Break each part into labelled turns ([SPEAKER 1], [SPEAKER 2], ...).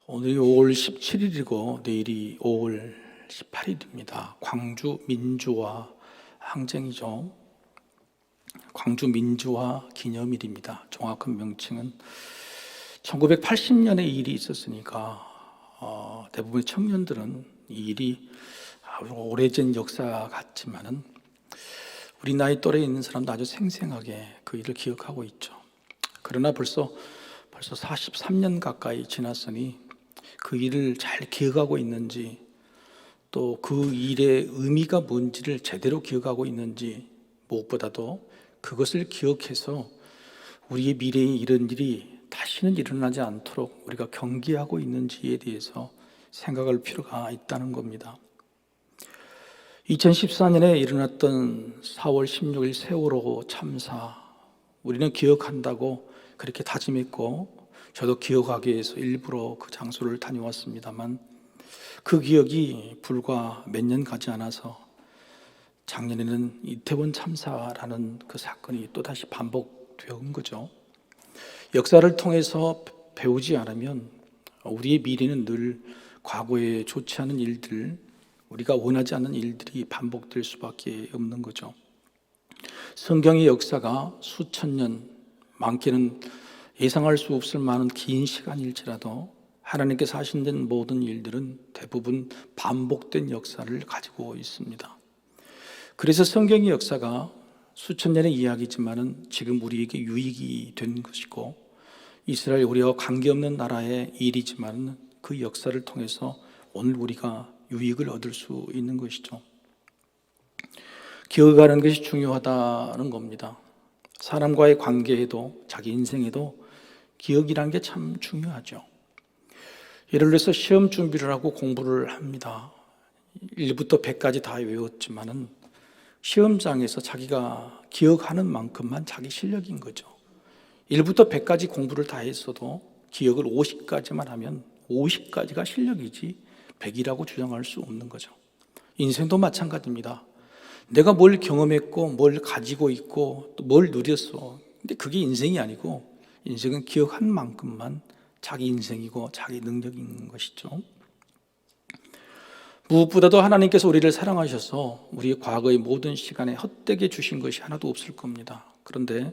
[SPEAKER 1] 오늘이 5월 17일이고 내일이 5월 18일입니다. 광주 민주화 항쟁이죠. 광주 민주화 기념일입니다. 정확한 명칭은 1980년에 이 일이 있었으니까 대부분의 청년들은 이 일이 아주 오래전 역사 같지만은 우리 나이 또래에 있는 사람도 아주 생생하게 그 일을 기억하고 있죠. 그러나 벌써 43년 가까이 지났으니 그 일을 잘 기억하고 있는지, 또 그 일의 의미가 뭔지를 제대로 기억하고 있는지, 무엇보다도 그것을 기억해서 우리의 미래에 이런 일이 다시는 일어나지 않도록 우리가 경계하고 있는지에 대해서 생각할 필요가 있다는 겁니다. 2014년에 일어났던 4월 16일 세월호 참사, 우리는 기억한다고 그렇게 다짐했고 저도 기억하기 위해서 일부러 그 장소를 다녀왔습니다만, 그 기억이 불과 몇 년 가지 않아서 작년에는 이태원 참사라는 그 사건이 또다시 반복되어 거죠. 역사를 통해서 배우지 않으면 우리의 미래는 늘 과거에 좋지 않은 일들, 우리가 원하지 않는 일들이 반복될 수밖에 없는 거죠. 성경의 역사가 수천 년, 많게는 예상할 수 없을 만한 긴 시간일지라도 하나님께서 하신 모든 일들은 대부분 반복된 역사를 가지고 있습니다. 그래서 성경의 역사가 수천 년의 이야기지만은 지금 우리에게 유익이 된 것이고, 이스라엘 우리와 관계없는 나라의 일이지만 그 역사를 통해서 오늘 우리가 유익을 얻을 수 있는 것이죠. 기억하는 것이 중요하다는 겁니다. 사람과의 관계에도 자기 인생에도 기억이라는 게 참 중요하죠. 예를 들어서 시험 준비를 하고 공부를 합니다. 1부터 100까지 다 외웠지만은 시험장에서 자기가 기억하는 만큼만 자기 실력인 거죠. 1부터 100까지 공부를 다 했어도 기억을 50까지만 하면 50까지가 실력이지 100이라고 주장할 수 없는 거죠. 인생도 마찬가지입니다. 내가 뭘 경험했고 뭘 가지고 있고 또 뭘 누렸어. 근데 그게 인생이 아니고, 인생은 기억한 만큼만 자기 인생이고 자기 능력인 것이죠. 무엇보다도 하나님께서 우리를 사랑하셔서 우리의 과거의 모든 시간에 헛되게 주신 것이 하나도 없을 겁니다. 그런데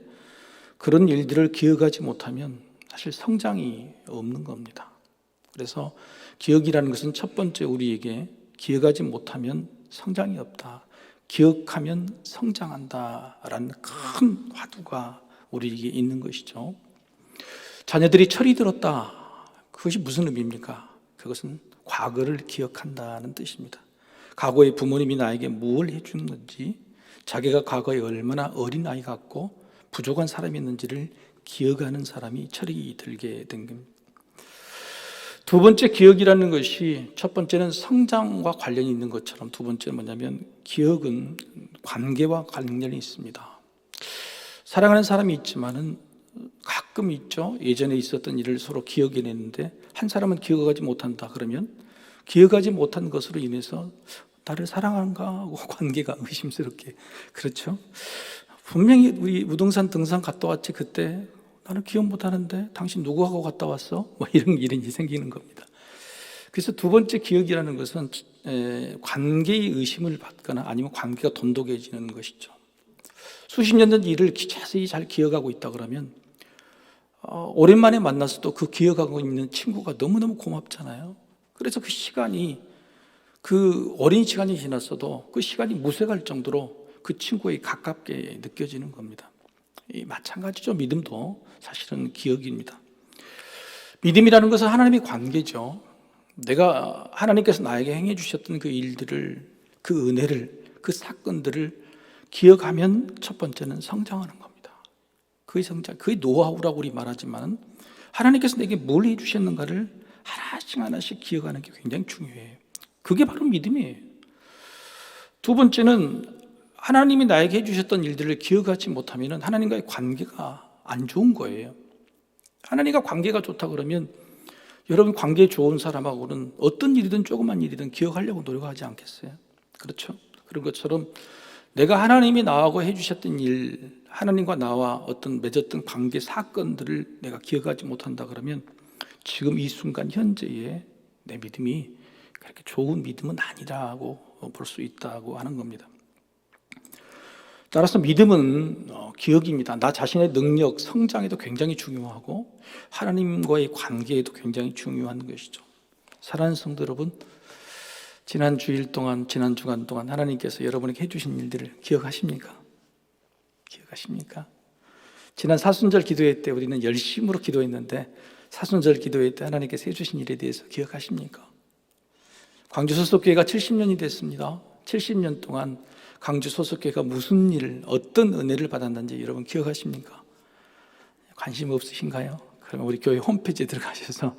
[SPEAKER 1] 그런 일들을 기억하지 못하면 사실 성장이 없는 겁니다. 그래서 기억이라는 것은 첫 번째 우리에게 기억하지 못하면 성장이 없다, 기억하면 성장한다라는 큰 화두가 우리에게 있는 것이죠. 자녀들이 철이 들었다, 그것이 무슨 의미입니까? 그것은 과거를 기억한다는 뜻입니다. 과거에 부모님이 나에게 무엇을 해준 건지, 자기가 과거에 얼마나 어린 아이 같고 부족한 사람이었는지를 기억하는 사람이 철이 들게 된 겁니다. 두 번째, 기억이라는 것이 첫 번째는 성장과 관련이 있는 것처럼 두 번째는 뭐냐면, 기억은 관계와 관련이 있습니다. 사랑하는 사람이 있지만은 가끔 있죠. 예전에 있었던 일을 서로 기억해내는데 한 사람은 기억하지 못한다 그러면 기억하지 못한 것으로 인해서 나를 사랑하는가 하고 관계가 의심스럽게, 그렇죠. 분명히 우리 우등산 등산 갔다 왔지, 그때 나는 기억 못하는데 당신 누구하고 갔다 왔어? 뭐 이런 일이 생기는 겁니다. 그래서 두 번째, 기억이라는 것은 관계의 의심을 받거나 아니면 관계가 돈독해지는 것이죠. 수십 년 전 일을 자세히 잘 기억하고 있다 그러면 오랜만에 만났어도 그 기억하고 있는 친구가 너무너무 고맙잖아요. 그래서 그 시간이, 그 오랜 시간이 지났어도 그 시간이 무색할 정도로 그 친구에 가깝게 느껴지는 겁니다. 마찬가지죠. 믿음도 사실은 기억입니다. 믿음이라는 것은 하나님의 관계죠. 내가, 하나님께서 나에게 행해 주셨던 그 일들을, 그 은혜를, 그 사건들을 기억하면 첫 번째는 성장하는 겁니다. 그의 성장, 그의 노하우라고 우리 말하지만 하나님께서 내게 뭘 해주셨는가를 하나씩 하나씩 기억하는 게 굉장히 중요해요. 그게 바로 믿음이에요. 두 번째는 하나님이 나에게 해주셨던 일들을 기억하지 못하면 하나님과의 관계가 안 좋은 거예요. 하나님과 관계가 좋다 그러면 여러분, 관계 좋은 사람하고는 어떤 일이든 조그만 일이든 기억하려고 노력하지 않겠어요? 그렇죠? 그런 것처럼 내가 하나님이 나하고 해주셨던 일, 하나님과 나와 어떤 맺었던 관계 사건들을 내가 기억하지 못한다 그러면 지금 이 순간 현재의 내 믿음이 그렇게 좋은 믿음은 아니라고 볼 수 있다고 하는 겁니다. 따라서 믿음은 기억입니다. 나 자신의 능력, 성장에도 굉장히 중요하고 하나님과의 관계에도 굉장히 중요한 것이죠. 사랑하는 성도 여러분, 지난 주일 동안, 지난 주간 동안 하나님께서 여러분에게 해주신 일들을 기억하십니까? 기억하십니까? 지난 사순절 기도회 때 우리는 열심으로 기도했는데 사순절 기도회 때 하나님께서 해주신 일에 대해서 기억하십니까? 광주 소속교회가 70년이 됐습니다. 70년 동안 광주 소속교회가 무슨 일을, 어떤 은혜를 받았는지 여러분 기억하십니까? 관심 없으신가요? 그러면 우리 교회 홈페이지에 들어가셔서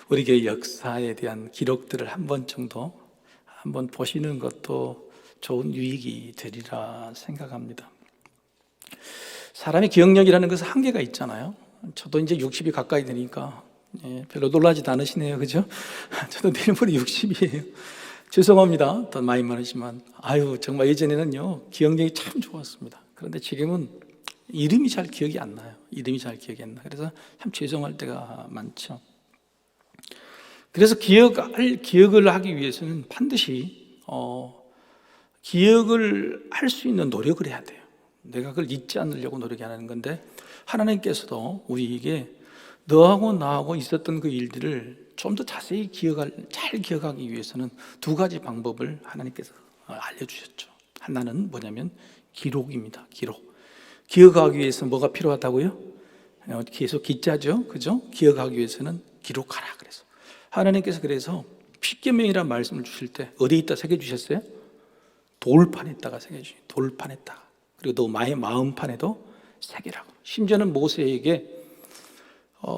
[SPEAKER 1] 우리 교회 역사에 대한 기록들을 한 번 정도 한번 보시는 것도 좋은 유익이 되리라 생각합니다. 사람의 기억력이라는 것은 한계가 있잖아요. 저도 이제 60이 가까이 되니까 별로 놀라지도 않으시네요, 그죠? 저도 내일 모레 60이에요. 죄송합니다. 더 많이 많으시지만 정말 예전에는요 기억력이 참 좋았습니다. 그런데 지금은 이름이 잘 기억이 안 나요. 이름이 잘 기억이 안 나. 그래서 참 죄송할 때가 많죠. 그래서 기억을 하기 위해서는 반드시 기억을 할 수 있는 노력을 해야 돼요. 내가 그걸 잊지 않으려고 노력하는 건데 하나님께서도 우리에게 너하고 나하고 있었던 그 일들을 좀 더 자세히 잘 기억하기 위해서는 두 가지 방법을 하나님께서 알려주셨죠. 하나는 뭐냐면 기록입니다. 기억하기 위해서 뭐가 필요하다고요? 계속 기자죠, 그죠? 기억하기 위해서는 기록하라 그래서 하나님께서 그래서 십계명이라는 말씀을 주실 때 어디에 있다 새겨주셨어요? 돌판에다가 새겨주신 돌판에다가 그리고 너 마음판에도 새기라고. 심지어는 모세에게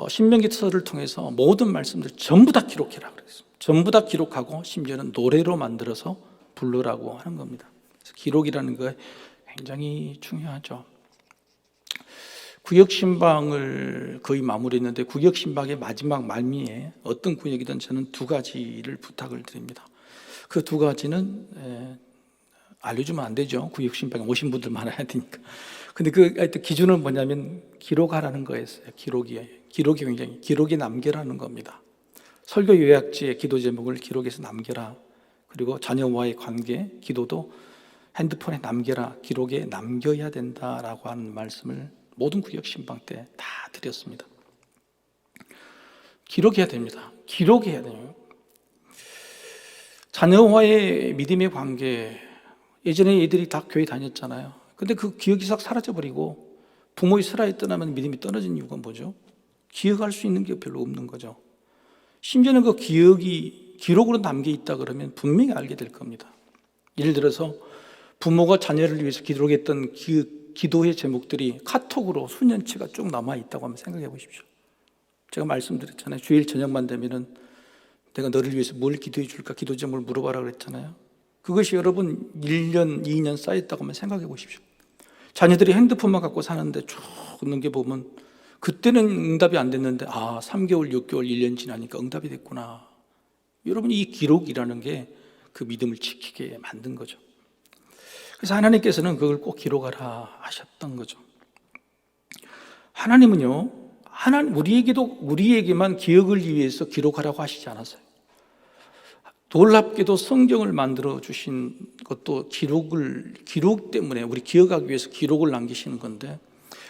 [SPEAKER 1] 신명기서를 통해서 모든 말씀들 전부 다 기록해라 그랬어요. 전부 다 기록하고 심지어는 노래로 만들어서 부르라고 하는 겁니다. 그래서 기록이라는 거 굉장히 중요하죠. 구역신방을 거의 마무리했는데 구역신방의 마지막 말미에 어떤 구역이든 저는 두 가지를 부탁을 드립니다. 그 두 가지는 알려주면 안 되죠. 구역신방에 오신 분들 많아야 되니까. 근데 하여튼 기준은 뭐냐면 기록하라는 거였어요. 기록에 남겨라는 겁니다. 설교 요약지에 기도 제목을 기록해서 남겨라. 그리고 자녀와의 관계, 기도도 핸드폰에 남겨라. 기록에 남겨야 된다라고 하는 말씀을 모든 구역 신방 때 다 드렸습니다. 기록해야 됩니다. 기록해야 돼요. 자녀와의 믿음의 관계, 예전에 애들이 다 교회 다녔잖아요. 근데 그 기억이 싹 사라져버리고 부모의 슬하에 떠나면 믿음이 떨어진 이유가 뭐죠? 기억할 수 있는 게 별로 없는 거죠. 심지어는 그 기억이 기록으로 남겨 있다 그러면 분명히 알게 될 겁니다. 예를 들어서 부모가 자녀를 위해서 기록했던 기도의 제목들이 카톡으로 수년치가 쭉 남아 있다고 한번 생각해 보십시오. 제가 말씀드렸잖아요. 주일 저녁만 되면은 내가 너를 위해서 뭘 기도해 줄까 기도 제목을 물어봐라 그랬잖아요. 그것이 여러분 1년, 2년 쌓였다고 한번 생각해 보십시오. 자녀들이 핸드폰만 갖고 사는데 쭉 넘겨보면 그때는 응답이 안 됐는데 3개월, 6개월, 1년 지나니까 응답이 됐구나. 여러분 이 기록이라는 게 그 믿음을 지키게 만든 거죠. 그래서 하나님께서는 그걸 꼭 기록하라 하셨던 거죠. 하나님은요, 우리에게만 기억을 위해서 기록하라고 하시지 않았어요. 놀랍게도 성경을 만들어 주신 것도 기록 때문에 우리 기억하기 위해서 기록을 남기시는 건데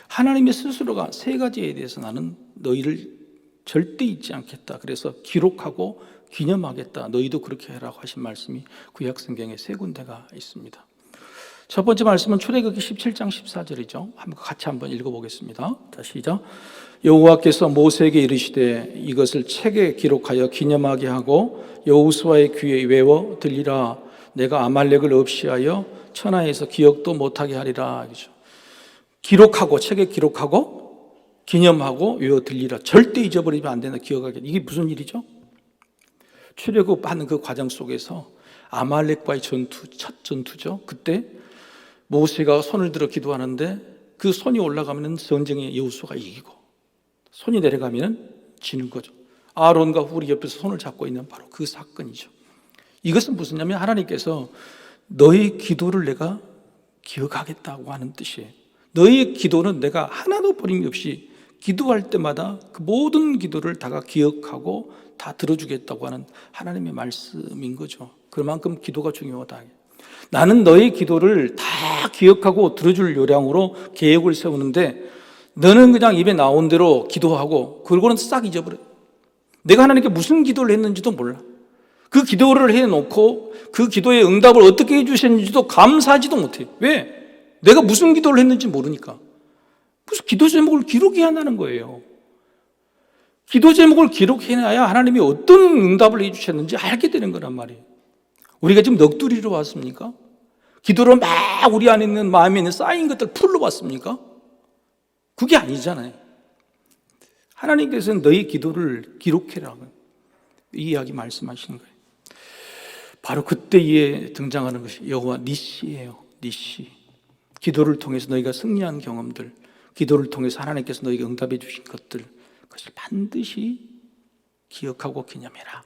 [SPEAKER 1] 하나님의 스스로가 세 가지에 대해서 나는 너희를 절대 잊지 않겠다. 그래서 기록하고 기념하겠다. 너희도 그렇게 해라고 하신 말씀이 구약 성경에 세 군데가 있습니다. 첫 번째 말씀은 출애굽기 17장 14절이죠. 같이 한번 읽어보겠습니다. 다시 시작. 여호와께서 모세에게 이르시되 이것을 책에 기록하여 기념하게 하고 여호수아의 귀에 외워 들리라. 내가 아말렉을 없이하여 천하에서 기억도 못하게 하리라. 기록하고 책에 기록하고 기념하고 외워 들리라. 절대 잊어버리면 안 된다. 기억하게. 이게 무슨 일이죠? 출애굽하는 그 과정 속에서 아말렉과의 첫 전투죠. 그때 모세가 손을 들어 기도하는데 그 손이 올라가면 전쟁에 여호수아가 이기고 손이 내려가면 지는 거죠. 아론과 훌이 옆에서 손을 잡고 있는 바로 그 사건이죠. 이것은 무슨냐면 하나님께서 너의 기도를 내가 기억하겠다고 하는 뜻이에요. 너의 기도는 내가 하나도 버림없이 기도할 때마다 그 모든 기도를 다가 기억하고 다 들어주겠다고 하는 하나님의 말씀인 거죠. 그만큼 기도가 중요하다. 나는 너의 기도를 다 기억하고 들어줄 요량으로 계획을 세우는데 너는 그냥 입에 나온 대로 기도하고 그러고는 싹 잊어버려. 내가 하나님께 무슨 기도를 했는지도 몰라. 그 기도를 해놓고 그 기도의 응답을 어떻게 해주셨는지도 감사하지도 못해. 왜? 내가 무슨 기도를 했는지 모르니까. 무슨 기도 제목을 기록해야 한다는 거예요. 기도 제목을 기록해놔야 하나님이 어떤 응답을 해주셨는지 알게 되는 거란 말이에요. 우리가 지금 넋두리로 왔습니까? 기도로 막 우리 안에 있는 마음에 있는 쌓인 것들 풀러 왔습니까? 그게 아니잖아요. 하나님께서는 너희 기도를 기록해라고 이 이야기 말씀하시는 거예요. 바로 그때에 등장하는 것이 여호와 니시예요. 니시. 기도를 통해서 너희가 승리한 경험들, 기도를 통해서 하나님께서 너희에게 응답해 주신 것들, 그것을 반드시 기억하고 기념해라.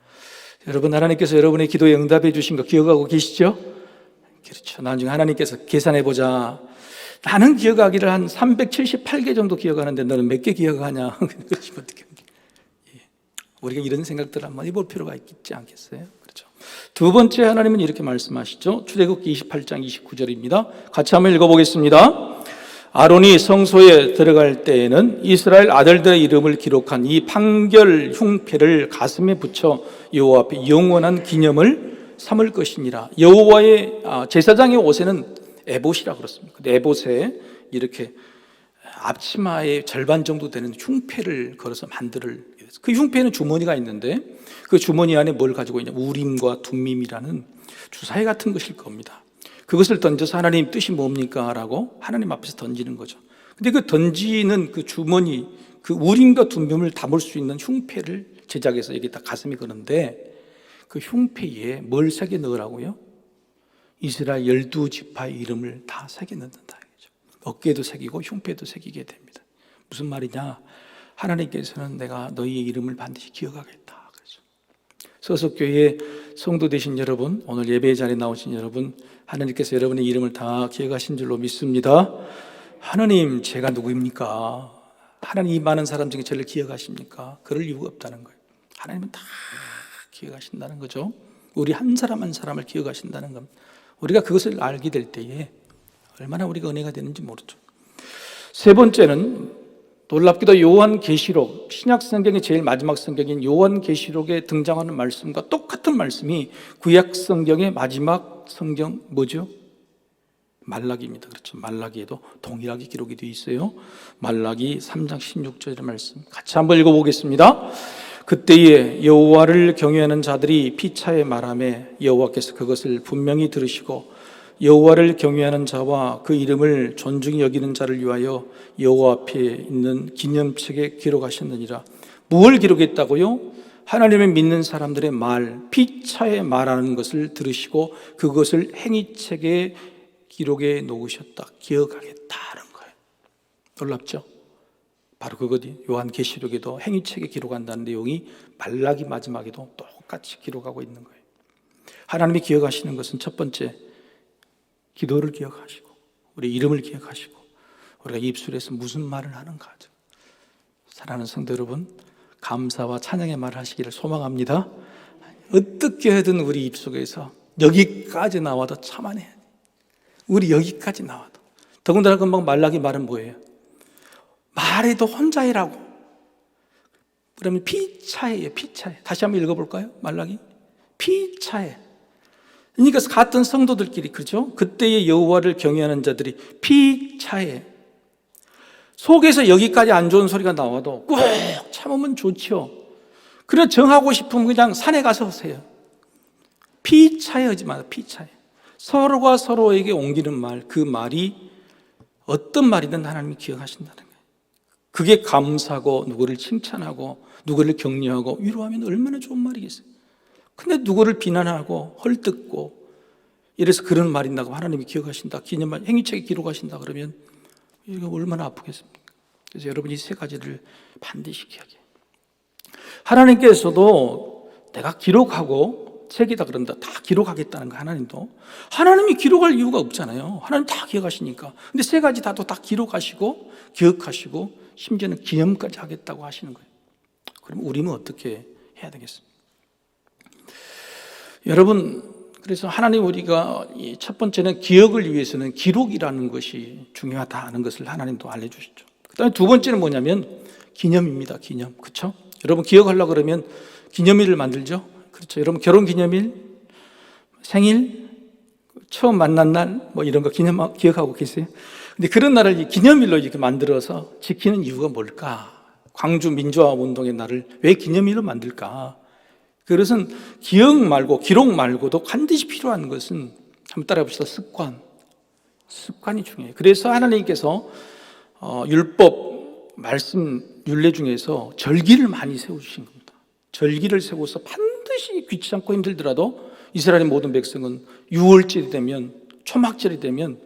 [SPEAKER 1] 여러분, 하나님께서 여러분의 기도에 응답해 주신 거 기억하고 계시죠? 그렇죠. 나중에 하나님께서 계산해보자. 나는 기억하기를 한 378개 정도 기억하는데 너는 몇 개 기억하냐? 그러시면 어떻게 합니까? 우리가 이런 생각들을 한번 해볼 필요가 있지 않겠어요? 그렇죠. 두 번째, 하나님은 이렇게 말씀하시죠. 출애굽기 28장 29절입니다. 같이 한번 읽어보겠습니다. 아론이 성소에 들어갈 때에는 이스라엘 아들들의 이름을 기록한 이 판결 흉패를 가슴에 붙여 여호와 앞에 영원한 기념을 삼을 것이니라. 여호와의 제사장의 옷에는 에봇이라 그렇습니다. 에봇에 이렇게 앞치마의 절반 정도 되는 흉패를 걸어서 만들을. 그 흉패는 주머니가 있는데 그 주머니 안에 뭘 가지고 있냐? 우림과 둠밈이라는 주사위 같은 것일 겁니다. 그것을 던져서 하나님 뜻이 뭡니까? 라고 하나님 앞에서 던지는 거죠. 근데 그 던지는 그 주머니, 그 우림과 둠밈을 담을 수 있는 흉패를 제작해서 여기다 가슴에 거는데 그 흉패에 뭘 새겨 넣으라고요? 이스라엘 12지파의 이름을 다 새겨 넣는다. 어깨에도 새기고 흉패도 새기게 됩니다. 무슨 말이냐? 하나님께서는 내가 너희의 이름을 반드시 기억하겠다. 서석교회 성도 되신 여러분, 오늘 예배 자리에 나오신 여러분, 하나님께서 여러분의 이름을 다 기억하신 줄로 믿습니다. 하나님, 제가 누구입니까? 하나님 이 많은 사람 중에 저를 기억하십니까? 그럴 이유가 없다는 거예요. 하나님은 다 기억하신다는 거죠. 우리 한 사람 한 사람을 기억하신다는 겁니다. 우리가 그것을 알게 될 때에 얼마나 우리가 은혜가 되는지 모르죠. 세 번째는 놀랍게도 요한계시록, 신약 성경의 제일 마지막 성경인 요한계시록에 등장하는 말씀과 똑같은 말씀이 구약 성경의 마지막 성경 뭐죠? 말라기입니다. 그렇죠. 말라기에도 동일하게 기록이 되어 있어요. 말라기 3장 16절의 말씀 같이 한번 읽어보겠습니다. 그때에 여호와를 경외하는 자들이 피차에 말하매 여호와께서 그것을 분명히 들으시고 여호와를 경외하는 자와 그 이름을 존중히 여기는 자를 위하여 여호와 앞에 있는 기념책에 기록하셨느니라. 무엇을 기록했다고요? 하나님을 믿는 사람들의 말, 피차에 말하는 것을 들으시고 그것을 행위책에 기록해 놓으셨다. 기억하겠다는 거예요. 놀랍죠? 바로 그것이 요한계시록에도 행위책에 기록한다는 내용이 말라기 마지막에도 똑같이 기록하고 있는 거예요. 하나님이 기억하시는 것은 첫 번째, 기도를 기억하시고 우리 이름을 기억하시고 우리가 입술에서 무슨 말을 하는가. 사랑하는 성도 여러분, 감사와 찬양의 말을 하시기를 소망합니다. 어떻게 하든 우리 입속에서 여기까지 나와도 참아내야 돼. 우리 여기까지 나와도. 더군다나 금방 말라기 말은 뭐예요? 말해도 혼자 해라고. 그러면 피차예요. 피차예. 다시 한번 읽어볼까요? 말라기 피차예. 그러니까 같은 성도들끼리, 그렇죠? 그때의 여호와를 경외하는 자들이 피차에 속에서 여기까지 안 좋은 소리가 나와도 꼭 참으면 좋죠. 그래 정하고 싶으면 그냥 산에 가서 하세요. 피차에 하지 마세요. 피차에. 서로가 서로에게 옮기는 말, 그 말이 어떤 말이든 하나님이 기억하신다는 거예요. 그게 감사하고 누구를 칭찬하고 누구를 격려하고 위로하면 얼마나 좋은 말이겠어요. 근데 누구를 비난하고 헐뜯고 이래서 그런 말인다고 하나님이 기억하신다, 기념말 행위책에 기록하신다 그러면 이거 얼마나 아프겠습니까? 그래서 여러분이 세 가지를 반드시 기억해요. 하나님께서도 내가 기록하고 책이다 그런다, 다 기록하겠다는 거. 하나님이 기록할 이유가 없잖아요. 하나님 다 기억하시니까. 근데 세 가지 다 기록하시고 기억하시고 심지어는 기념까지 하겠다고 하시는 거예요. 그럼 우리는 어떻게 해야 되겠습니까? 여러분, 그래서 하나님 우리가 첫 번째는 기억을 위해서는 기록이라는 것이 중요하다는 것을 하나님도 알려주시죠. 그 다음에 두 번째는 뭐냐면 기념입니다. 기념. 그렇죠? 여러분 기억하려고 그러면 기념일을 만들죠. 그렇죠? 여러분 결혼기념일, 생일, 처음 만난 날 뭐 이런 거 기억하고 계세요? 근데 그런 날을 기념일로 이렇게 만들어서 지키는 이유가 뭘까? 광주 민주화 운동의 날을 왜 기념일로 만들까? 그것은 기억 말고 기록 말고도 반드시 필요한 것은 한번 따라해 봅시다. 습관이 중요해요. 그래서 하나님께서 율법 말씀 율례 중에서 절기를 많이 세워주신 겁니다. 절기를 세워서 반드시 귀치 않고 힘들더라도 이스라엘의 모든 백성은 6월절이 되면, 초막절이 되면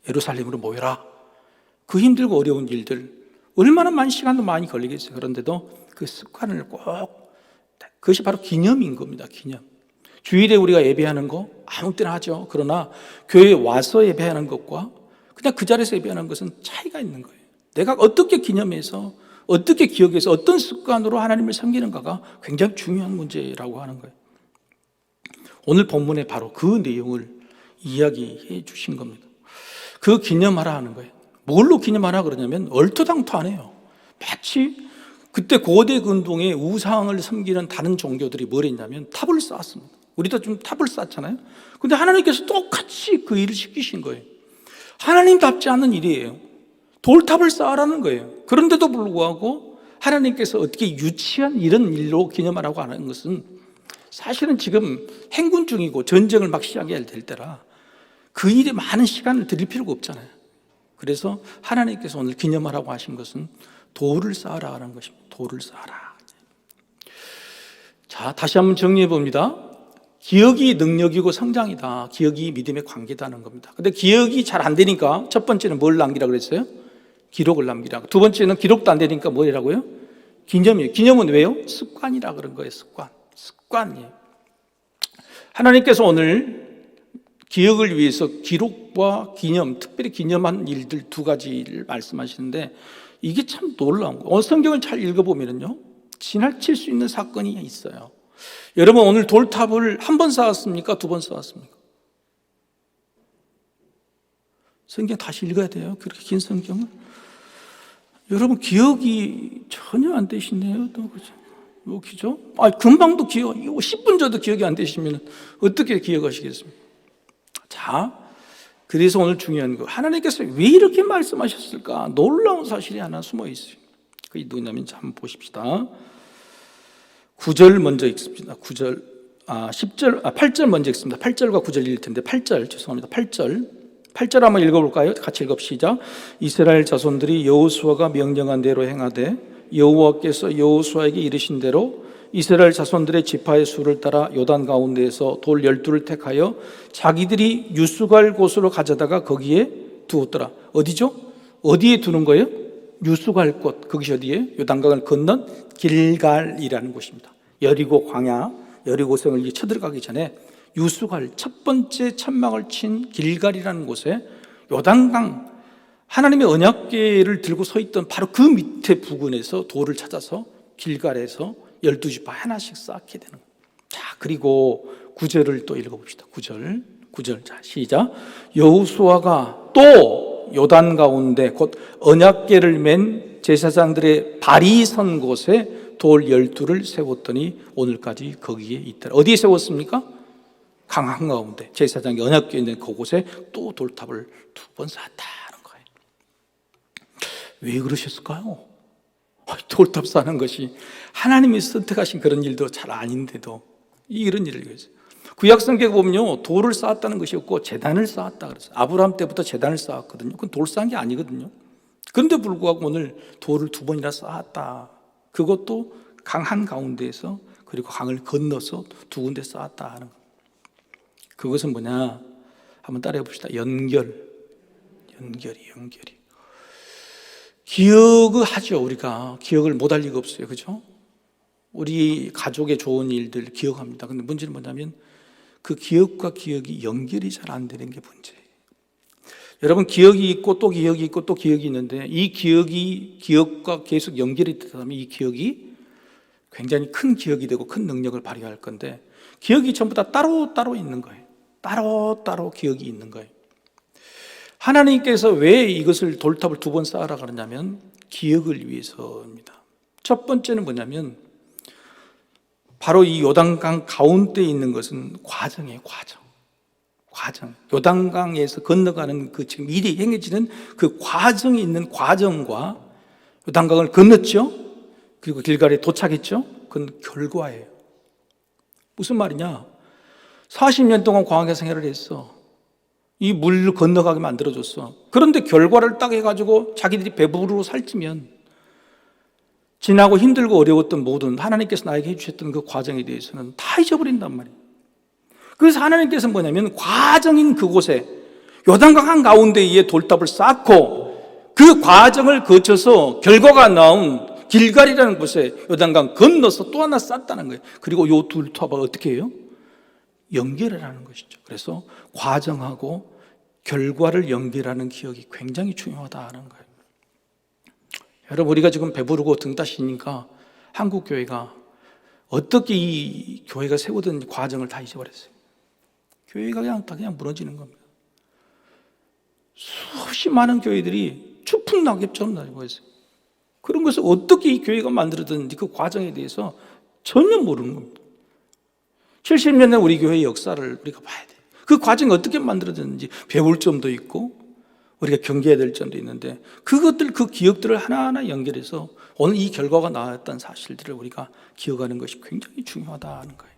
[SPEAKER 1] 예루살렘으로 모여라. 그 힘들고 어려운 일들 얼마나 많은 시간도 많이 걸리겠어요. 그런데도 그 습관을 꼭, 그것이 바로 기념인 겁니다. 기념. 주일에 우리가 예배하는 거 아무 때나 하죠. 그러나 교회에 와서 예배하는 것과 그냥 그 자리에서 예배하는 것은 차이가 있는 거예요. 내가 어떻게 기념해서, 어떻게 기억해서, 어떤 습관으로 하나님을 섬기는가가 굉장히 중요한 문제라고 하는 거예요. 오늘 본문에 바로 그 내용을 이야기해 주신 겁니다. 그 기념하라 하는 거예요. 뭘로 기념하라 그러냐면 얼토당토 안 해요. 마치 그때 고대 근동의 우상을 섬기는 다른 종교들이 뭘 했냐면 탑을 쌓았습니다. 우리도 좀 탑을 쌓잖아요. 근데 하나님께서 똑같이 그 일을 시키신 거예요. 하나님답지 않은 일이에요. 돌탑을 쌓으라는 거예요. 그런데도 불구하고 하나님께서 어떻게 유치한 이런 일로 기념하라고 하는 것은 사실은 지금 행군 중이고 전쟁을 막 시작해야 될 때라 그 일에 많은 시간을 들일 필요가 없잖아요. 그래서 하나님께서 오늘 기념하라고 하신 것은 돌을 쌓아라 하는 것입니다. 돌을 쌓아라. 자, 다시 한번 정리해 봅니다. 기억이 능력이고 성장이다. 기억이 믿음의 관계다는 겁니다. 근데 기억이 잘 안 되니까 첫 번째는 뭘 남기라고 그랬어요? 기록을 남기라고. 두 번째는 기록도 안 되니까 뭐라고요? 기념이에요. 기념은 왜요? 습관이라 그런 거예요. 습관이에요. 하나님께서 오늘 기억을 위해서 기록과 기념, 특별히 기념한 일들 두 가지를 말씀하시는데 이게 참 놀라운 거예요. 성경을 잘 읽어보면요 지나칠 수 있는 사건이 있어요. 여러분 오늘 돌탑을 한 번 쌓았습니까? 두 번 쌓았습니까? 성경 다시 읽어야 돼요. 그렇게 긴 성경을. 여러분 기억이 전혀 안 되시네요. 또 그죠? 그죠? 금방도 기억, 10분 전도 기억이 안 되시면 어떻게 기억하시겠습니까? 자, 그래서 오늘 중요한 거 하나님께서 왜 이렇게 말씀하셨을까? 놀라운 사실이 하나 숨어 있어요. 그게 뭐냐면 한번 보십시다. 9절 먼저 읽습니다. 9절, 8절 먼저 읽습니다. 8절과 9절일 텐데 8절 죄송합니다. 8절 한번 읽어볼까요? 같이 읽읍시다. 이스라엘 자손들이 여호수아가 명령한 대로 행하되 여호와께서 여호수아에게 이르신 대로 이스라엘 자손들의 지파의 수를 따라 요단 가운데에서 돌 12를 택하여 자기들이 유숙할 곳으로 가져다가 거기에 두었더라. 어디죠? 어디에 두는 거예요? 유숙할 곳. 그것이 어디예요? 요단강을 건넌 길갈이라는 곳입니다. 여리고 광야, 여리고성을 쳐들어가기 전에 유숙할 첫 번째 천막을 친 길갈이라는 곳에 요단강 하나님의 언약궤를 들고 서 있던 바로 그 밑에 부근에서 돌을 찾아서 길갈에서 12지파 하나씩 쌓게 되는 거예요. 자, 그리고 9절을 또 읽어봅시다. 9절. 자, 시작. 여호수아가 또 요단 가운데 곧 언약궤를 맨 제사장들의 발이 선 곳에 돌 12를 세웠더니 오늘까지 거기에 있더라. 어디에 세웠습니까? 강 한가운데 제사장이 언약궤 있는 그곳에 또 돌탑을 2번 쌓았다는 거예요. 왜 그러셨을까요? 돌탑 쌓는 것이 하나님이 선택하신 그런 일도 잘 아닌데도 이런 일을 위해서. 구약성경에 보면요 돌을 쌓았다는 것이 없고 제단을 쌓았다 그랬어요. 아브라함 때부터 제단을 쌓았거든요. 그건 돌 쌓은 게 아니거든요. 그런데 불구하고 오늘 돌을 2번이나 쌓았다. 그것도 강 한가운데에서 그리고 강을 건너서 2군데 쌓았다 하는 거. 그것은 뭐냐? 한번 따라해 봅시다. 연결이. 기억을 하죠. 우리가 기억을 못할 리가 없어요. 그죠? 우리 가족의 좋은 일들 기억합니다. 근데 문제는 뭐냐면 그 기억과 기억이 연결이 잘 안 되는 게 문제예요. 여러분, 기억이 있고 또 기억이 있고 또 기억이 있는데, 이 기억과 계속 연결이 되다 면 이 기억이 굉장히 큰 기억이 되고 큰 능력을 발휘할 건데, 기억이 전부 다 따로 있는 거예요. 따로 기억이 있는 거예요. 하나님께서 왜 이것을 돌탑을 2번 쌓으라 그러냐면 기억을 위해서입니다. 첫 번째는 뭐냐면 바로 이 요단강 가운데에 있는 것은 과정이에요. 과정. 요단강에서 건너가는 그 지금 일이 행해지는 그 과정이 있는 과정과 요단강을 건넜죠. 그리고 길갈에 도착했죠. 그건 결과예요. 무슨 말이냐? 40년 동안 광야 생활을 했어. 이 물을 건너가게 만들어줬어. 그런데 결과를 딱 해가지고 자기들이 배부르고 살찌면 지나고 힘들고 어려웠던 모든 하나님께서 나에게 해주셨던 그 과정에 대해서는 다 잊어버린단 말이에요. 그래서 하나님께서 뭐냐면 과정인 그곳에 요단강 한가운데에 돌탑을 쌓고 그 과정을 거쳐서 결과가 나온 길갈이라는 곳에 요단강 건너서 또 하나 쌓았다는 거예요. 그리고 요 돌탑을 어떻게 해요? 연결을 하는 것이죠. 그래서 과정하고 결과를 연결하는 기억이 굉장히 중요하다는 거예요. 여러분, 우리가 지금 배부르고 등 따시니까 한국 교회가 어떻게 이 교회가 세우던 과정을 다 잊어버렸어요. 교회가 그냥 무너지는 겁니다. 수없이 많은 교회들이 추풍낙엽처럼 날고 있어요. 그런 것을 어떻게 이 교회가 만들었는지 그 과정에 대해서 전혀 모르는 겁니다. 70년 된 우리 교회의 역사를 우리가 봐야 돼요. 그 과정이 어떻게 만들어졌는지 배울 점도 있고 우리가 경계해야 될 점도 있는데 그것들, 그 기억들을 하나하나 연결해서 오늘 이 결과가 나왔던 사실들을 우리가 기억하는 것이 굉장히 중요하다는 거예요.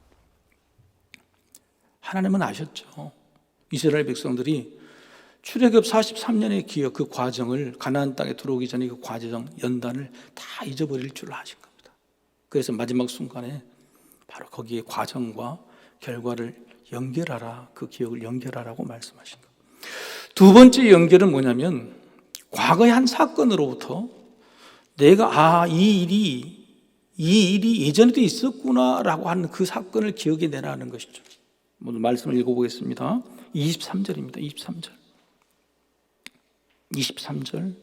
[SPEAKER 1] 하나님은 아셨죠. 이스라엘 백성들이 출애굽 43년의 기억, 그 과정을 가나안 땅에 들어오기 전에 그 과정, 연단을 다 잊어버릴 줄 아신 겁니다. 그래서 마지막 순간에 바로 거기에 과정과 결과를 연결하라, 그 기억을 연결하라고 말씀하신 겁니다. 두 번째 연결은 뭐냐면 과거의 한 사건으로부터 내가 이 일이 예전에도 있었구나라고 하는 그 사건을 기억해 내라는 것이죠. 오늘 말씀을 읽어보겠습니다. 23절입니다. 23절.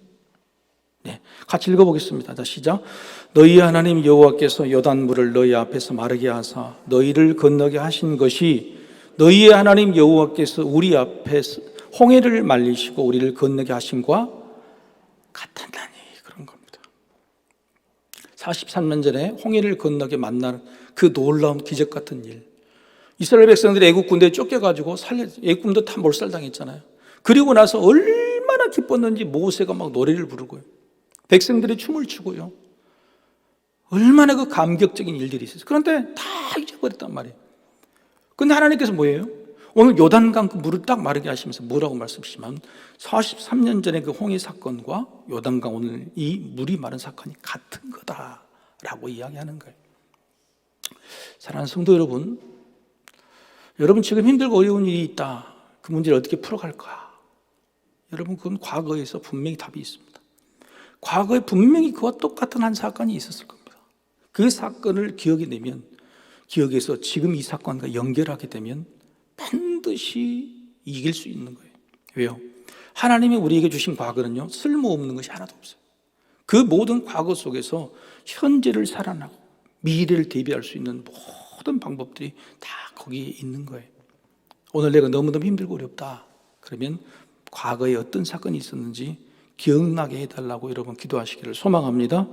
[SPEAKER 1] 네, 같이 읽어보겠습니다. 자, 시작. 너희 하나님 여호와께서 요단물을 너희 앞에서 마르게 하사 너희를 건너게 하신 것이 너희의 하나님 여호와께서 우리 앞에서 홍해를 말리시고 우리를 건너게 하심과 같았나니, 그런 겁니다. 43년 전에 홍해를 건너게 만나는 그 놀라운 기적 같은 일. 이스라엘 백성들이 애국 군대에 쫓겨가지고 애국 군대 다 몰살당했잖아요. 그리고 나서 얼마나 기뻤는지 모세가 막 노래를 부르고요. 백성들이 춤을 추고요. 얼마나 그 감격적인 일들이 있었어요. 그런데 다 잊어버렸단 말이에요. 그런데 하나님께서 뭐예요? 오늘 요단강 그 물을 딱 마르게 하시면서 뭐라고 말씀하시면 43년 전에 그 홍해 사건과 요단강 오늘 이 물이 마른 사건이 같은 거다라고 이야기하는 거예요. 사랑하는 성도 여러분, 여러분 지금 힘들고 어려운 일이 있다. 그 문제를 어떻게 풀어갈까? 여러분, 그건 과거에서 분명히 답이 있습니다. 과거에 분명히 그와 똑같은 한 사건이 있었을 겁니다. 그 사건을 기억해내면, 기억해서 지금 이 사건과 연결하게 되면 반드시 이길 수 있는 거예요. 왜요? 하나님이 우리에게 주신 과거는요, 쓸모없는 것이 하나도 없어요. 그 모든 과거 속에서 현재를 살아나고 미래를 대비할 수 있는 모든 방법들이 다 거기에 있는 거예요. 오늘 내가 너무너무 힘들고 어렵다. 그러면 과거에 어떤 사건이 있었는지 기억나게 해달라고 여러분 기도하시기를 소망합니다.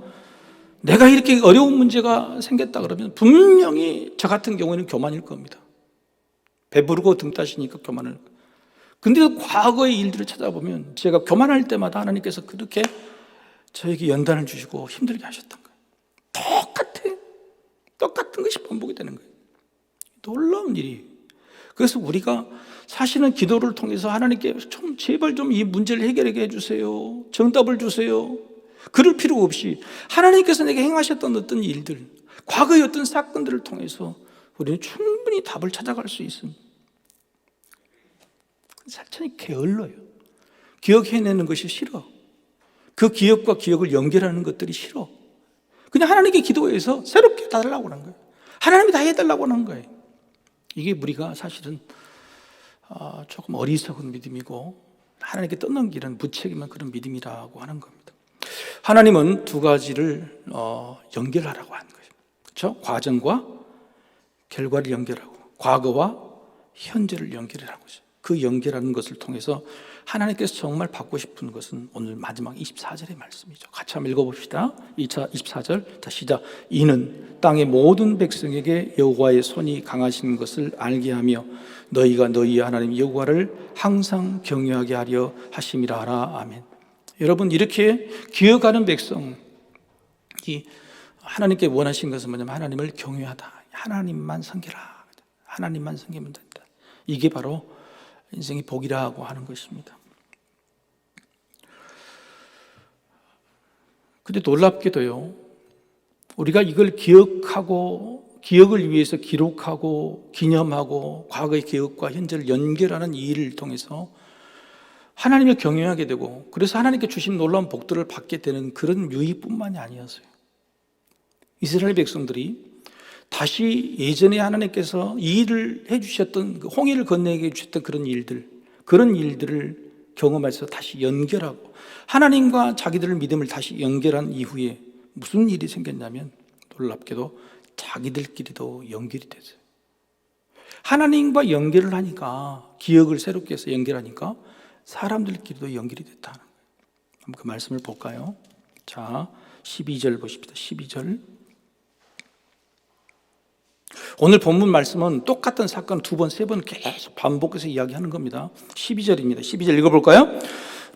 [SPEAKER 1] 내가 이렇게 어려운 문제가 생겼다 그러면 분명히 저 같은 경우에는 교만일 겁니다. 배부르고 등 따시니까 교만을. 근데 과거의 일들을 찾아보면 제가 교만할 때마다 하나님께서 그렇게 저에게 연단을 주시고 힘들게 하셨던 거예요. 똑같은 것이 반복이 되는 거예요. 놀라운 일이. 그래서 우리가 사실은 기도를 통해서 하나님께 좀 제발 좀 이 문제를 해결하게 해주세요. 정답을 주세요. 그럴 필요 없이 하나님께서 내게 행하셨던 어떤 일들, 과거의 어떤 사건들을 통해서 우리는 충분히 답을 찾아갈 수 있습니다. 사천이 게을러요. 기억해내는 것이 싫어. 그 기억과 기억을 연결하는 것들이 싫어. 그냥 하나님께 기도해서 새롭게 해달라고 하는 거예요. 하나님이 다 해달라고 하는 거예요. 이게 우리가 사실은 조금 어리석은 믿음이고 하나님께 떠넘기는 무책임한 그런 믿음이라고 하는 겁니다. 하나님은 두 가지를 연결하라고 하는 거죠. 그렇죠? 과정과 결과를 연결하고 과거와 현재를 연결하라고 하죠. 그 연결하는 것을 통해서 하나님께서 정말 받고 싶은 것은 오늘 마지막 24절의 말씀이죠. 같이 한번 읽어봅시다. 2차 24절. 자, 시작. 이는 땅의 모든 백성에게 여호와의 손이 강하신 것을 알게 하며 너희가 너희 하나님 여호와를 항상 경외하게 하려 하심이라 하라. 아멘. 여러분, 이렇게 기억하는 백성이 하나님께 원하신 것은 뭐냐면 하나님을 경외하다. 하나님만 섬기라. 하나님만 섬기면 된다. 이게 바로 인생의 복이라고 하는 것입니다. 근데 놀랍게도요, 우리가 이걸 기억을 위해서 기록하고 기념하고 과거의 기억과 현재를 연결하는 이 일을 통해서 하나님을 경외하게 되고, 그래서 하나님께 주신 놀라운 복들을 받게 되는 그런 유의뿐만이 아니었어요. 이스라엘 백성들이 다시 예전에 하나님께서 이 일을 해주셨던, 홍해를 건너게 해주셨던 그런 일들을 경험해서 다시 연결하고 하나님과 자기들의 믿음을 다시 연결한 이후에 무슨 일이 생겼냐면, 놀랍게도 자기들끼리도 연결이 됐어요. 하나님과 연결을 하니까, 기억을 새롭게 해서 연결하니까 사람들끼리도 연결이 됐다는 거예요. 한번 그 말씀을 볼까요? 자, 12절 보십시다. 12절. 오늘 본문 말씀은 똑같은 사건을 두 번, 세 번 계속 반복해서 이야기하는 겁니다. 12절입니다. 12절 읽어볼까요?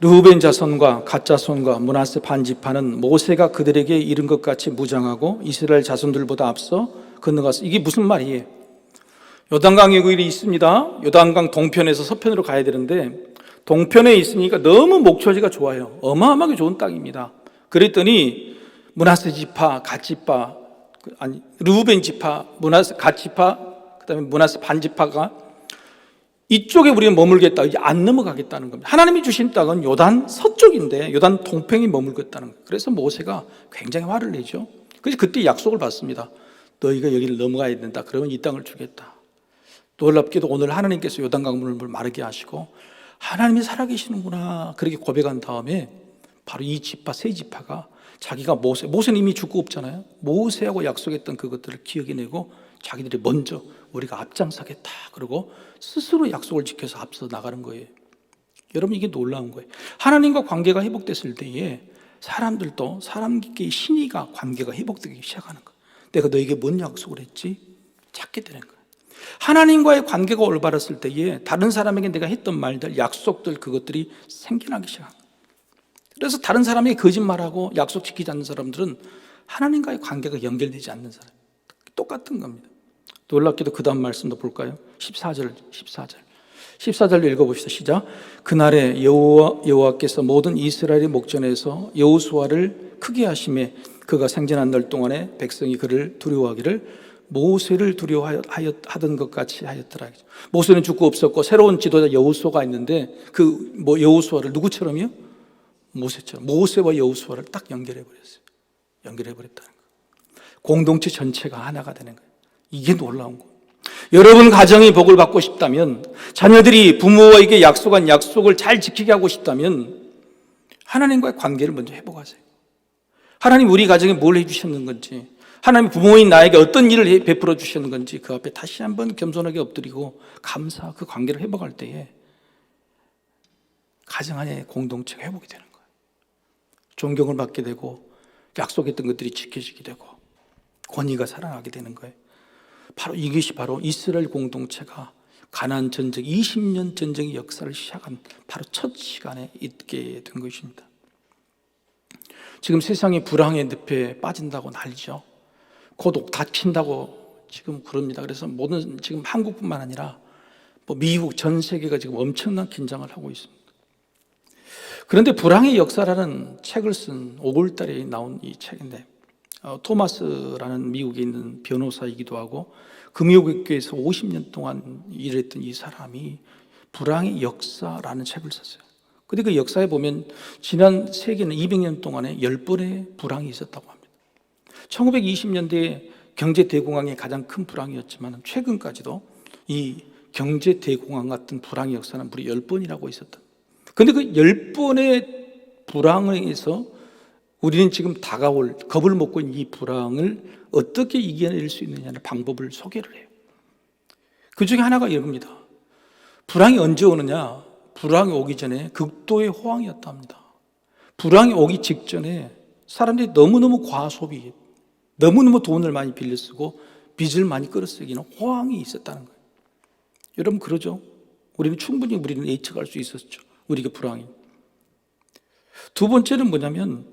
[SPEAKER 1] 르우벤 자손과 갓 자손과 므낫세 반지파는 모세가 그들에게 이른 것 같이 무장하고 이스라엘 자손들보다 앞서 건너갔어. 이게 무슨 말이에요? 요단강이 거기 있습니다. 요단강 동편에서 서편으로 가야 되는데 동편에 있으니까 너무 목초지가 좋아요. 어마어마하게 좋은 땅입니다. 그랬더니 므낫세 지파, 갓 지파, 르우벤 지파, 므낫세 갓 지파, 그다음에 므낫세 반 지파가 이쪽에 우리는 머물겠다, 이제 안 넘어가겠다는 겁니다. 하나님이 주신 땅은 요단 서쪽인데 요단 동편이 머물겠다는 거예요. 그래서 모세가 굉장히 화를 내죠. 그래서 그때 약속을 받습니다. 너희가 여기를 넘어가야 된다. 그러면 이 땅을 주겠다. 놀랍게도 오늘 하나님께서 요단강물을 마르게 하시고 하나님이 살아계시는구나 그렇게 고백한 다음에 바로 이 지파, 세 지파가 자기가 모세는 이미 죽고 없잖아요. 모세하고 약속했던 그것들을 기억해내고 자기들이 먼저 우리가 앞장서겠다 그러고 스스로 약속을 지켜서 앞서 나가는 거예요. 여러분, 이게 놀라운 거예요. 하나님과 관계가 회복됐을 때에 사람들도 사람끼리 신의가 관계가 회복되기 시작하는 거예요. 내가 너에게 뭔 약속을 했지? 찾게 되는 거예요. 하나님과의 관계가 올바랐을 때에 다른 사람에게 내가 했던 말들, 약속들, 그것들이 생겨나기 시작합니다. 그래서 다른 사람에게 거짓말하고 약속 지키지 않는 사람들은 하나님과의 관계가 연결되지 않는 사람, 똑같은 겁니다. 놀랍게도 그 다음 말씀도 볼까요? 14절로 읽어봅시다. 시작. 그날에 여호와께서 모든 이스라엘의 목전에서 여호수아를 크게 하심에 그가 생전한 날 동안에 백성이 그를 두려워하기를 모세를 두려워하던 것 같이 하였더라. 모세는 죽고 없었고 새로운 지도자 여호수아가 있는데 그 여호수아를 누구처럼요? 모세처럼. 모세와 여호수아를 딱 연결해버렸어요. 연결해버렸다는 거예요. 공동체 전체가 하나가 되는 거예요. 이게 놀라운 거예요. 여러분 가정이 복을 받고 싶다면, 자녀들이 부모에게 약속한 약속을 잘 지키게 하고 싶다면 하나님과의 관계를 먼저 회복하세요. 하나님 우리 가정에 뭘 해주셨는 건지, 하나님 부모인 나에게 어떤 일을 베풀어 주셨는 건지 그 앞에 다시 한번 겸손하게 엎드리고 감사, 그 관계를 회복할 때에 가정 안에 공동체가 회복이 되는 거예요. 존경을 받게 되고 약속했던 것들이 지켜지게 되고 권위가 살아나게 되는 거예요. 바로 이것이 바로 이스라엘 공동체가 가나안 전쟁 20년 전쟁의 역사를 시작한 바로 첫 시간에 있게 된 것입니다. 지금 세상이 불황의 늪에 빠진다고 난리죠. 곧 닫힌다고 지금 그럽니다. 그래서 모든 지금 한국뿐만 아니라 미국 전 세계가 지금 엄청난 긴장을 하고 있습니다. 그런데 불황의 역사라는 책을 쓴 5월 달에 나온 이 책인데, 토마스라는 미국에 있는 변호사이기도 하고 금요교회에서 50년 동안 일했던 이 사람이 불황의 역사라는 책을 썼어요. 근데 그 역사에 보면 지난 세계는 200년 동안에 10번의 불황이 있었다고 합니다. 1920년대에 경제 대공황이 가장 큰 불황이었지만 최근까지도 이 경제 대공황 같은 불황의 역사는 무려 10번이라고 있었다. 근데 그 10번의 불황에서 우리는 지금 다가올 겁을 먹고 있는 이 불황을 어떻게 이겨낼 수 있느냐는 방법을 소개를 해요. 그 중에 하나가 이겁니다. 불황이 언제 오느냐? 불황이 오기 전에 극도의 호황이었다 합니다. 불황이 오기 직전에 사람들이 너무너무 과소비, 너무너무 돈을 많이 빌려 쓰고 빚을 많이 끌어쓰기는 호황이 있었다는 거예요. 여러분 그러죠? 우리는 충분히 예측할 수 있었죠. 우리가 불황이. 두 번째는 뭐냐면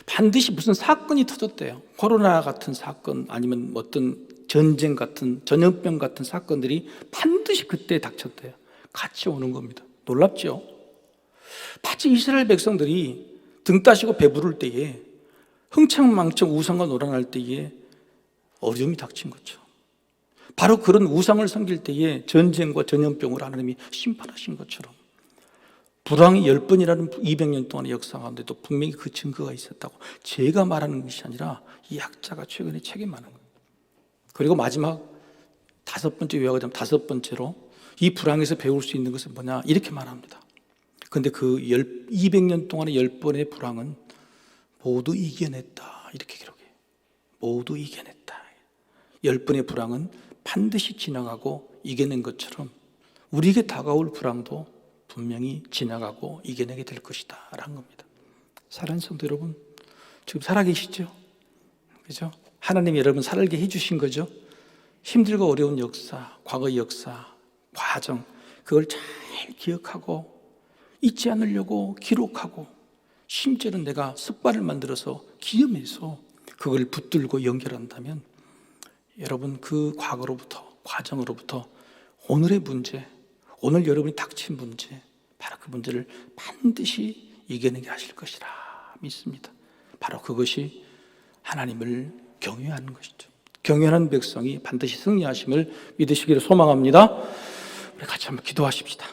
[SPEAKER 1] 반드시 무슨 사건이 터졌대요. 코로나 같은 사건 아니면 어떤 전쟁 같은 전염병 같은 사건들이 반드시 그때 닥쳤대요. 같이 오는 겁니다. 놀랍죠? 마치 이스라엘 백성들이 등 따시고 배부를 때에 흥청망청 우상과 놀아날 때에 어려움이 닥친 거죠. 바로 그런 우상을 섬길 때에 전쟁과 전염병을 하나님이 심판하신 것처럼 불황이 10번이라는 200년 동안의 역사 가운데도 분명히 그 증거가 있었다고 제가 말하는 것이 아니라 이 학자가 최근에 책에 말한 거예요. 그리고 마지막 5번째 요약을 하면 5번째로 이 불황에서 배울 수 있는 것은 뭐냐 이렇게 말합니다. 그런데 그 200년 동안의 10번의 불황은 모두 이겨냈다 이렇게 기록해요. 모두 이겨냈다. 10번의 불황은 반드시 지나가고 이겨낸 것처럼 우리에게 다가올 불황도 분명히 지나가고 이겨내게 될 것이다 라는 겁니다. 사랑하는 성도 여러분, 지금 살아계시죠? 그죠? 하나님이 여러분 살게 해주신 거죠? 힘들고 어려운 역사, 과거의 역사, 과정, 그걸 잘 기억하고 잊지 않으려고 기록하고 심지어는 내가 습관을 만들어서 기념해서 그걸 붙들고 연결한다면 여러분 그 과거로부터, 과정으로부터 오늘의 문제, 오늘 여러분이 닥친 문제, 바로 그 문제를 반드시 이겨내게 하실 것이라 믿습니다. 바로 그것이 하나님을 경외하는 것이죠. 경외하는 백성이 반드시 승리하심을 믿으시기를 소망합니다. 우리 같이 한번 기도하십시다.